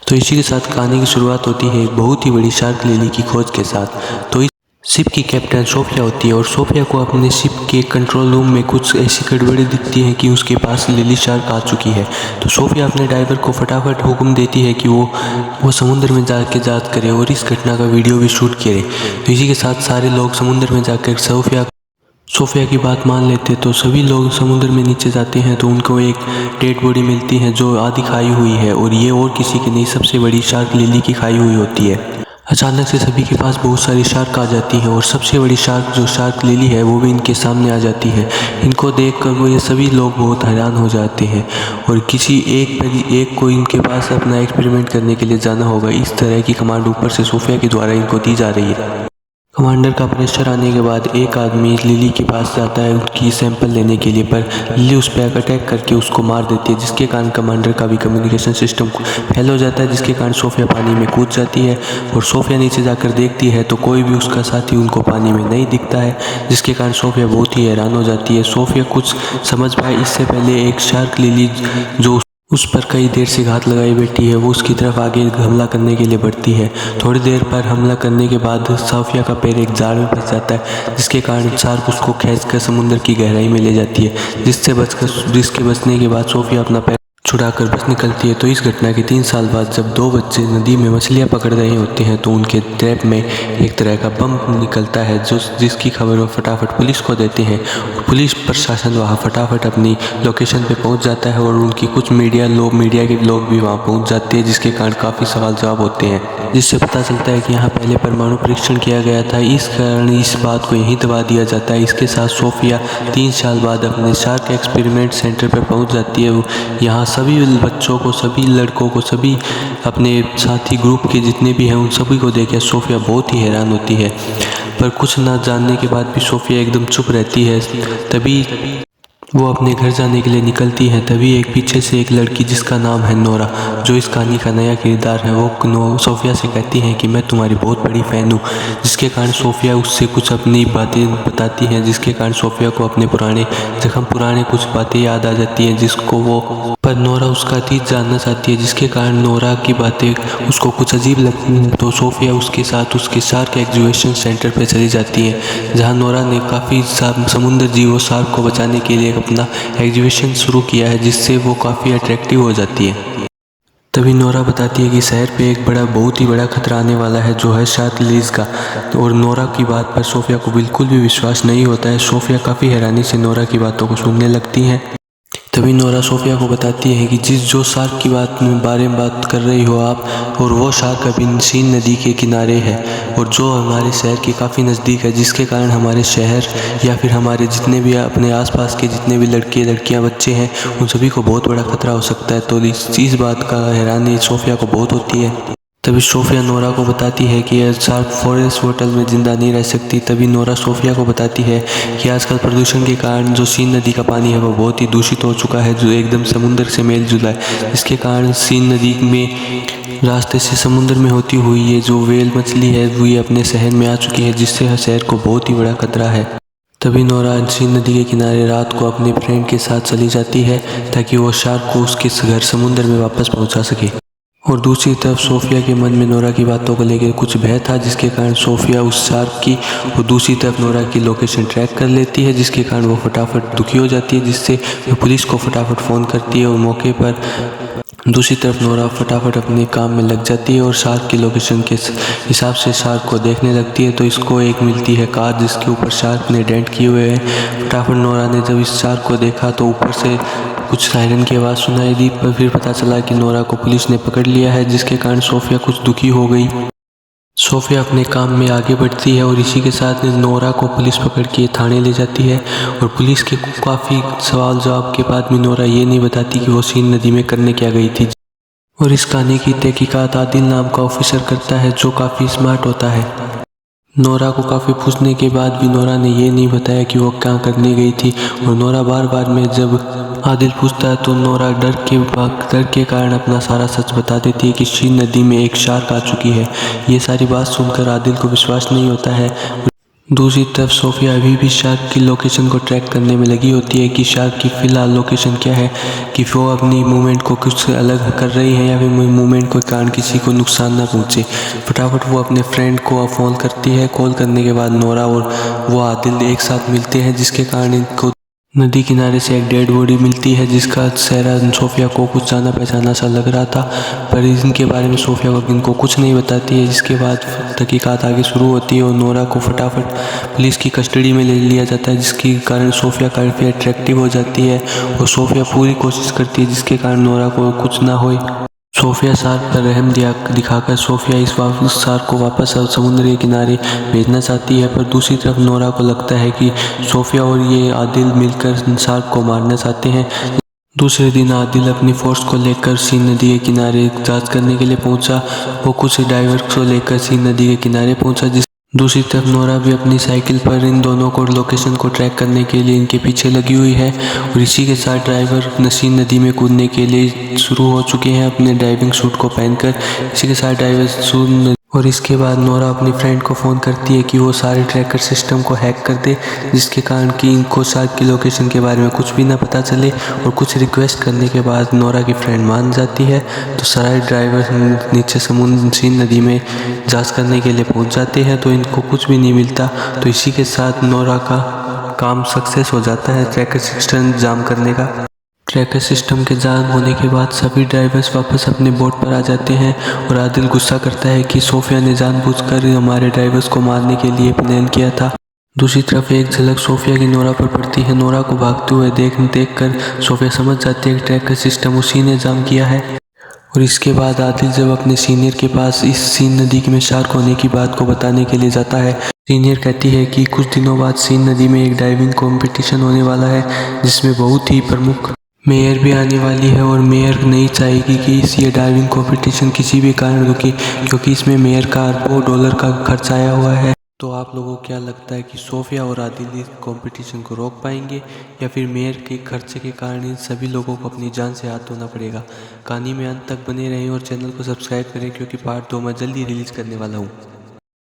तो इसी के साथ कहानी की शुरुआत होती है एक बहुत ही बड़ी शार्क लिली की खोज के साथ। तो इस शिप की कैप्टन सोफिया होती है और सोफिया को अपने शिप के कंट्रोल रूम में कुछ ऐसी गड़बड़ी दिखती है कि उसके पास लिली शार्क आ चुकी है। तो सोफिया अपने ड्राइवर को फटाफट हुक्म देती है कि वो समुद्र में जाके जांच करे और इस घटना का वीडियो भी शूट करे। तो इसी के साथ सारे लोग समुद्र में जाकर सोफिया की बात मान लेते। तो सभी लोग समुद्र में नीचे जाते हैं तो उनको एक डेड बॉडी मिलती है जो आधी खाई हुई है और ये और किसी की नहीं, सबसे बड़ी शार्क लिली की खाई हुई होती है। अचानक से सभी के पास बहुत सारी शार्क आ जाती हैं और सबसे बड़ी शार्क जो शार्क लिली है वो भी इनके सामने आ जाती है। इनको देखकर वो ये सभी लोग बहुत हैरान हो जाते हैं और किसी एक को इनके पास अपना एक्सपेरिमेंट करने के लिए जाना होगा। इस तरह की कमांड ऊपर से सोफिया के द्वारा इनको दी जा रही है। कमांडर का प्रेशर आने के बाद एक आदमी लिली के पास जाता है उसकी सैंपल लेने के लिए, पर लिली उस पर अटैक करके उसको मार देती है, जिसके कारण कमांडर का भी कम्युनिकेशन सिस्टम फेल हो जाता है, जिसके कारण सोफिया पानी में कूद जाती है। और सोफिया नीचे जाकर देखती है तो कोई भी उसका साथी उनको पानी में नहीं दिखता है, जिसके कारण सोफिया बहुत ही हैरान हो जाती है। सोफिया कुछ समझ पाए इससे पहले एक शार्क लिली जो उस पर कई देर से घात लगाई बैठी है वो उसकी तरफ आगे हमला करने के लिए बढ़ती है। थोड़ी देर पर हमला करने के बाद सोफिया का पैर एक जाल में फंस जाता है, जिसके कारण शार्क उसको खींचकर समुद्र की गहराई में ले जाती है, जिसके बचने के बाद सोफिया अपना पैर छुड़ाकर बच निकलती है। तो इस घटना के 3 साल बाद जब 2 बच्चे नदी में मछलियां पकड़ रहे होते हैं तो उनके ट्रैप में एक तरह का बम निकलता है जिसकी खबर वो फटाफट पुलिस को देते हैं। पुलिस प्रशासन वहाँ फटाफट अपनी लोकेशन पे पहुंच जाता है और उनकी कुछ मीडिया के लोग भी वहाँ पहुंच जाते हैं, जिसके कारण काफ़ी सवाल जवाब होते हैं, जिससे पता चलता है कि यहाँ पहले परमाणु परीक्षण किया गया था। इस कारण इस बात को यहीं दबा दिया जाता है। इसके साथ सोफिया 3 साल बाद अपने शार्क एक्सपेरिमेंट सेंटर पर पहुँच जाती है। यहाँ सभी बच्चों को, सभी लड़कों को, सभी अपने साथी ग्रुप के जितने भी हैं उन सभी को देख सोफिया बहुत ही हैरान होती है, पर कुछ ना जानने के बाद भी सोफिया एकदम चुप रहती है। तभी वो अपने घर जाने के लिए निकलती हैं। तभी एक पीछे से एक लड़की जिसका नाम है नोरा, जो इस कहानी का नया किरदार है, वो सोफिया से कहती हैं कि मैं तुम्हारी बहुत बड़ी फ़ैन हूँ, जिसके कारण सोफिया उससे कुछ अपनी बातें बताती हैं, जिसके कारण सोफिया को अपने पुराने कुछ बातें याद आ जाती हैं, जिसको वो पर नोरा उसका अतीत जानना चाहती है, जिसके कारण नोरा की बातें उसको कुछ अजीब लगती हैं। तो सोफिया उसके साथ उसके शार्क एग्जीबिशन सेंटर पर चली जाती है, जहाँ नोरा ने काफ़ी समुद्र जीवों शार्क को बचाने के लिए अपना एग्जीबिशन शुरू किया है, जिससे वो काफ़ी अट्रैक्टिव हो जाती है। तभी नोरा बताती है कि शहर पे एक बहुत ही बड़ा खतरा आने वाला है, जो है शार्क लिलीज का। और नोरा की बात पर सोफिया को बिल्कुल भी विश्वास नहीं होता है। सोफिया काफ़ी हैरानी से नोरा की बातों को सुनने लगती हैं। तभी नोरा सोफिया को बताती है कि जो शार्क की बारे में बात कर रही हो आप, और वो शार्क अभी सीन नदी के किनारे है और जो हमारे शहर के काफ़ी नज़दीक है, जिसके कारण हमारे शहर या फिर हमारे जितने भी अपने आसपास के जितने भी लड़के लड़कियां बच्चे हैं उन सभी को बहुत बड़ा खतरा हो सकता है। तो इस बात का हैरानी सोफिया को बहुत होती है। तभी सोफिया नोरा को बताती है कि शार्क फॉरेस्ट होटल में ज़िंदा नहीं रह सकती। तभी नोरा सोफिया को बताती है कि आजकल प्रदूषण के कारण जो सीन नदी का पानी है वो बहुत ही दूषित हो चुका है, जो एकदम समुद्र से मेल जुला है, जिसके कारण सीन नदी में रास्ते से समुद्र में होती हुई ये जो व्हेल मछली है वो ये अपने शहर में आ चुकी है, जिससे शहर को बहुत ही बड़ा खतरा है। तभी नोरा सीन नदी के किनारे रात को अपने फ्रेंड के साथ चली जाती है ताकि वो शार्क को उसके घर समुद्र में वापस पहुंचा सके। और दूसरी तरफ सोफिया के मन में नोरा की बातों को लेकर कुछ भय था, जिसके कारण सोफिया उस शार्क की और दूसरी तरफ नोरा की लोकेशन ट्रैक कर लेती है, जिसके कारण वो फटाफट दुखी हो जाती है, जिससे वो पुलिस को फटाफट फ़ोन करती है। और मौके पर दूसरी तरफ नोरा फटाफट अपने काम में लग जाती है और शार्क की लोकेशन के हिसाब से शार्क को देखने लगती है। तो इसको एक मिलती है कार जिसके ऊपर शार्क ने डेंट किए हुए हैं। फटाफट नोरा ने जब इस शार्क को देखा तो ऊपर से कुछ सायरन की आवाज़ सुनाई दी, पर फिर पता चला कि नोरा को पुलिस ने पकड़ लिया है, जिसके कारण सोफिया कुछ दुखी हो गई। सोफिया अपने काम में आगे बढ़ती है और इसी के साथ नोरा को पुलिस पकड़ के थाने ले जाती है। और पुलिस के काफ़ी सवाल जवाब के बाद भी नोरा ये नहीं बताती कि वो सीन नदी में करने क्या गई थी। और इस कहानी की तहकीकात आदिल नाम का ऑफिसर करता है, जो काफ़ी स्मार्ट होता है। नोरा को काफ़ी पूछने के बाद भी नोरा ने ये नहीं बताया कि वो क्या करने गई थी। और नोरा बार बार में जब आदिल पूछता है तो नोरा डर के कारण अपना सारा सच बता देती है कि शीन नदी में एक शार्क आ चुकी है। ये सारी बात सुनकर आदिल को विश्वास नहीं होता है। दूसरी तरफ सोफिया अभी भी शार्क की लोकेशन को ट्रैक करने में लगी होती है कि शार्क की फ़िलहाल लोकेशन क्या है, कि वो अपनी मूवमेंट को कुछ अलग कर रही है या फिर मूवमेंट के कारण किसी को नुकसान ना पहुंचे। फटाफट वो अपने फ्रेंड को फ़ोन करती है। कॉल करने के बाद नोरा और वो आदिल एक साथ मिलते हैं, जिसके कारण इनको नदी किनारे से एक डेड बॉडी मिलती है, जिसका चेहरा सोफिया को कुछ जाना पहचाना सा लग रहा था, पर इनके बारे में सोफिया को इनको कुछ नहीं बताती है। जिसके बाद तहकीकात आगे शुरू होती है और नोरा को फटाफट पुलिस की कस्टडी में ले लिया जाता है, जिसके कारण सोफिया काफ़ी अट्रैक्टिव हो जाती है और सोफिया पूरी कोशिश करती है जिसके कारण नोरा को कुछ ना हो। सोफिया शार्क पर रहम दिखाकर सोफिया इस शार्क को वापस समुद्र के किनारे भेजना चाहती है, पर दूसरी तरफ नोरा को लगता है कि सोफिया और ये आदिल मिलकर शार्क को मारना चाहते हैं। दूसरे दिन आदिल अपनी फोर्स को लेकर सीन नदी के किनारे जांच करने के लिए पहुंचा। वो कुछ डाइवर्स को लेकर सीन नदी के किनारे पहुंचा। दूसरी तरफ नोरा भी अपनी साइकिल पर इन दोनों को लोकेशन को ट्रैक करने के लिए इनके पीछे लगी हुई है और इसी के साथ ड्राइवर नसीन नदी में कूदने के लिए शुरू हो चुके हैं अपने ड्राइविंग सूट को पहनकर। इसी के साथ ड्राइवर और इसके बाद नोरा अपनी फ्रेंड को फ़ोन करती है कि वो सारे ट्रैकर सिस्टम को हैक कर दे, जिसके कारण कि इनको शार्क की लोकेशन के बारे में कुछ भी ना पता चले। और कुछ रिक्वेस्ट करने के बाद नोरा की फ्रेंड मान जाती है, तो सारे ड्राइवर नीचे सीन नदी में जांच करने के लिए पहुंच जाते हैं, तो इनको कुछ भी नहीं मिलता। तो इसी के साथ नोरा का काम सक्सेस हो जाता है ट्रैकर सिस्टम जाम करने का। ट्रैकर सिस्टम के जाम होने के बाद सभी ड्राइवर्स वापस अपने बोट पर आ जाते हैं और आदिल गुस्सा करता है कि सोफिया ने जानबूझकर हमारे ड्राइवर्स को मारने के लिए प्लान किया था। दूसरी तरफ एक झलक सोफिया की नोरा पर पड़ती है। नोरा को भागते हुए देखकर सोफिया समझ जाती है कि ट्रैकर सिस्टम उसी ने जाम किया है। और इसके बाद आदिल जब अपने सीनियर के पास इस सीन नदी में शार्क होने की बात को बताने के लिए जाता है, सीनियर कहती है कि कुछ दिनों बाद सीन नदी में एक डाइविंग कंपटीशन होने वाला है, जिसमें बहुत ही प्रमुख मेयर भी आने वाली है और मेयर नहीं चाहेगी कि ये डाइविंग कंपटीशन किसी भी कारण रुके, क्योंकि इसमें मेयर का अरबों डॉलर का खर्च आया हुआ है। तो आप लोगों को क्या लगता है कि सोफिया और आदिल इस कंपटीशन को रोक पाएंगे या फिर मेयर के खर्चे के कारण इन सभी लोगों को अपनी जान से हाथ धोना पड़ेगा? कहानी में अंत तक बने रहें और चैनल को सब्सक्राइब करें, क्योंकि पार्ट 2 मैं जल्दी रिलीज करने वाला हूँ।